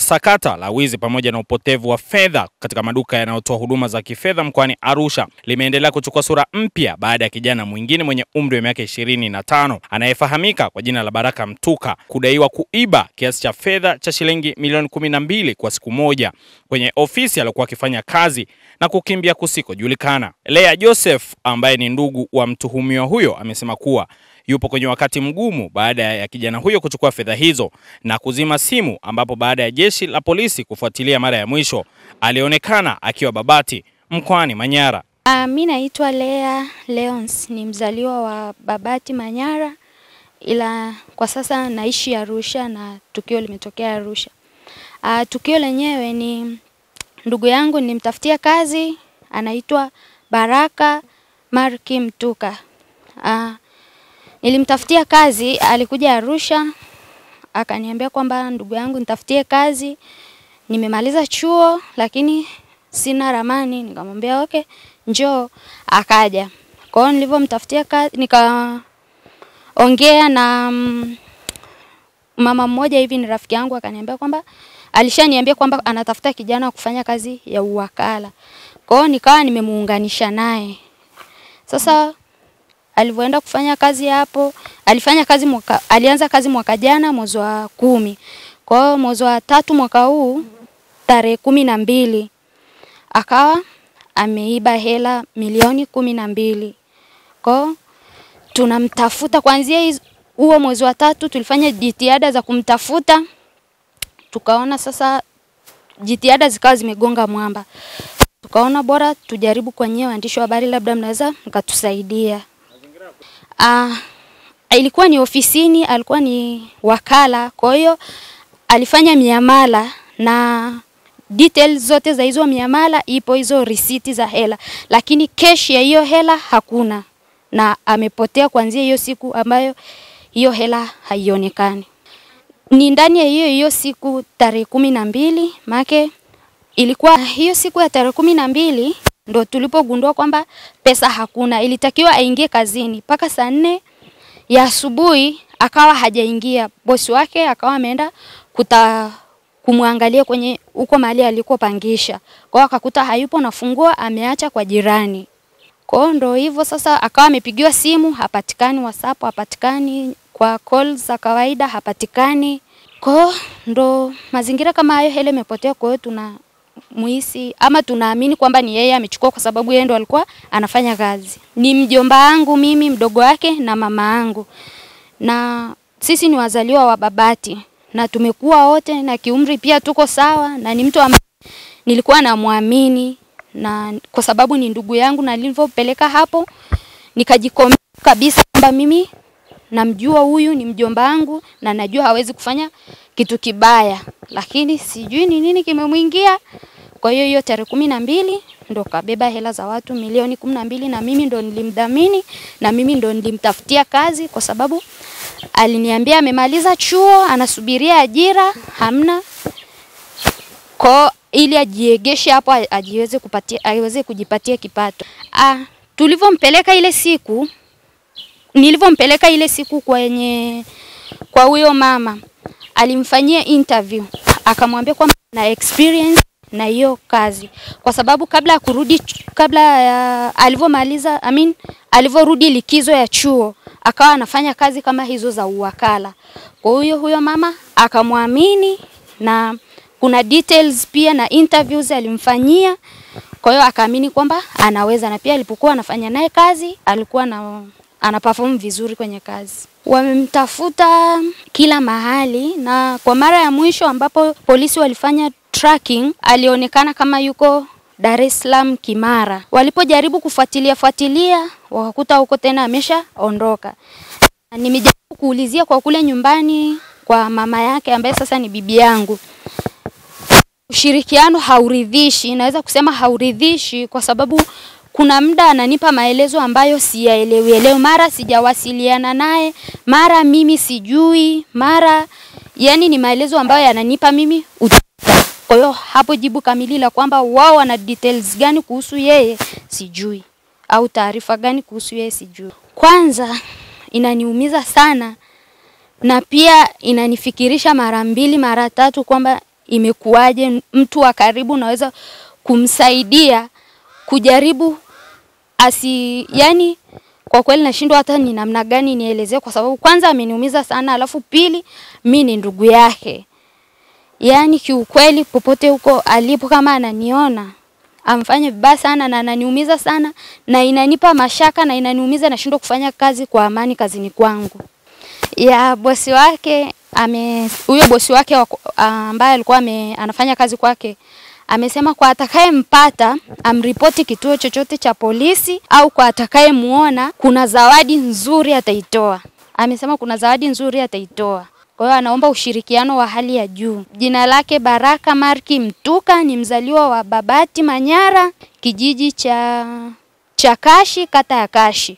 Sakata la wizi pamoja na upotevu wa fedha katika maduka yanayotoa huduma za kifedha mkoani Arusha limeendelea kuchukua sura mpya baada ya kijana mwingine mwenye umri wa miaka 25 anayefahamika kwa jina la Baraka Mtuka kudaiwa kuiba kiasi cha fedha cha shilingi milioni 12 kwa siku moja kwenye ofisi aliyokuwa akifanya kazi na kukimbia kusikojulikana. Lea Joseph ambaye ni ndugu wa mtuhumiwa huyo amesema kuwa yupo kwenye wakati mgumu baada ya kijana huyo kuchukua fedha hizo na kuzima simu, ambapo baada ya jeshi la polisi kufuatilia mara ya mwisho alionekana akiwa Babati mkoani Manyara. Mimi naitwa Lea Leons, ni mzaliwa wa Babati Manyara, ila kwa sasa naishi Arusha na tukio limetokea Arusha. Tukio lenyewe ni ndugu yangu nilimtafutia kazi, anaitwa Baraka Marki Mtuka. Nilimtafutia kazi, alikuja Arusha, akaniambia kwamba ndugu yangu nitafutie kazi, nimemaliza chuo lakini sina ramani. Nikamwambia okay, njoo. Akaja. Kwa hiyo nilipomtafutia kazi nikaongea na mama mmoja hivi, ni rafiki yangu, akaniambia kwamba alishaniambia kwamba anatafuta kijana wa kufanya kazi ya uwakala. Kwa hiyo nikawa nimemuunganisha naye. Sasa alivyoenda kufanya kazi hapo, alianza kazi mwaka jana mwezi wa 10. Kwa hiyo mwezi wa 3 mwaka huu tarehe 12 akawa ameiba hela milioni 12. Kwa hiyo tunamtafuta kuanzia huo mwezi wa 3, tulifanya jitihada za kumtafuta. Tukaona sasa jitihada zikawa zimegonga mwamba. Tukaona bora tujaribu kwenyewe waandishi wa habari, labda mnaweza mkatusaidia. Ilikuwa ni ofisini, alikuwa ni wakala. Kwa hiyo alifanya miamala na details zote za hizo miamala ipo, hizo risiti za hela, lakini cash ya hiyo hela hakuna, na amepotea kuanzia hiyo siku ambayo hiyo hela haionekani. Ni ndani ya hiyo siku tarehe 12, maana ilikuwa hiyo siku ya tarehe 12 ndo tulipogundua kwamba pesa hakuna. Ilitakiwa aingie kazini paka saa 4 ya asubuhi, akawa hajaingia. Bosi wake akawa ameenda kumwangalia kwenye uko mahali alikopangisha. Kwa hiyo akakuta hayupo na funguo ameacha kwa jirani. Kwa hiyo ndo hivyo sasa, akawa amepigiwa simu hapatikani, WhatsApp hapatikani, kwa calls za kawaida hapatikani. Kwa hiyo ndo mazingira kama hayo, hela imepotea. Kwa hiyo muhisi ama tunaamini kwamba ni yeye amechukua, kwa sababu yeye ndo alikuwa anafanya kazi. Ni mjomba wangu mimi, mdogo wake na mama yangu, na sisi ni wazaliwa wa Babati na tumekuwa wote na kiumri pia tuko sawa, na ni mtu ambaye nilikuwa namuamini, na kwa sababu ni ndugu yangu, na nilipopeleka hapo nikajikomea kabisa kwamba mimi namjua huyu ni mjomba wangu na najua hawezi kufanya kitu kibaya, lakini sijui ni nini kimemwingia. Kwa hiyo tarehe 12 ndo kabeba hela za watu milioni 12, na mimi ndo nilimdhamini na mimi ndo nilimtafutia kazi, kwa sababu aliniambia amemaliza chuo, anasubiria ajira, hamna. Kwa ili ajiegeshe hapo aweze kujipatia kipato. Nilivompeleka ile siku kwa huyo mama, alimfanyia interview, akamwambia kwamba na experience na hiyo kazi, kwa sababu alivyorudi likizo ya chuo akawa anafanya kazi kama hizo za uwakala. Kwa huyo mama akamwamini, na kuna details pia na interviews alimfanyia. Kwa hiyo akaamini kwamba anaweza, na pia alipokuwa anafanya naye kazi alikuwa anaperform vizuri kwenye kazi. Wamemtafuta kila mahali, na kwa mara ya mwisho ambapo polisi walifanya tracking alionekana kama yuko Dar es Salaam Kimara. Walipojaribu kufuatilia wakakuta huko tena ameshaondoka. Nimejaribu kuulizia kwa kule nyumbani kwa mama yake ambaye sasa ni bibi yangu. Ushirikiano hauridhishi, naweza kusema hauridhishi, kwa sababu kuna muda ananipa maelezo ambayo siyaelewi. Mara sijawasiliana naye, mara mimi sijui, mara yani ni maelezo ambayo yananipa mimi. Kwa hiyo hapo jibu kamili la kwamba wao wana details gani kuhusu yeye sijui, au taarifa gani kuhusu yeye sijui. Kwanza inaniumiza sana, na pia inanifikirisha mara 2 mara 3 kwamba imekuwaje, mtu wa karibu naweza kumsaidia kujaribu yani kwa kweli nashindwa hata ni namna gani nielezee, kwa sababu kwanza ameniumiza sana, alafu pili mimi ni ndugu yake. Yani kiukweli popote huko alipo kama ananiona amfanye vibaya sana na ananiumiza sana na inanipa mashaka na inaniumiza, nashindwa kufanya kazi kwa amani kazini kwangu. Ya bosi wake huyo bosi wake ambaye alikuwa anafanya kazi kwake amesema kwa atakayempata amripoti kituo chochote cha polisi, au kwa atakayemuona kuna zawadi nzuri ataitoa. Amesema kuna zawadi nzuri ataitoa. Kwa hiyo anaomba ushirikiano wa hali ya juu. Jina lake Baraka Marki Mtuka, ni mzaliwa wa Babati Manyara, kijiji cha Kashi, kata ya Kashi.